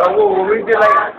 वो भी लाइक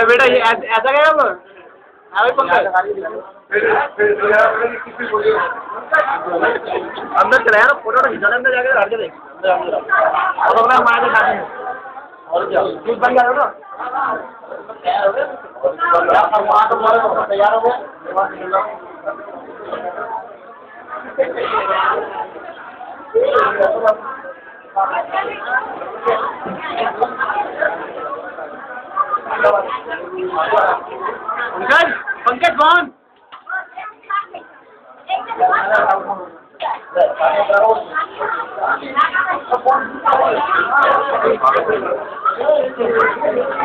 बेटा ये ऐसा क्या अंदर चला यार फोटो खींचाने अंदर जाके हट के देख और हमारे साथ में और क्या कुछ बन गया ना तैयार हो गया पंकज कौन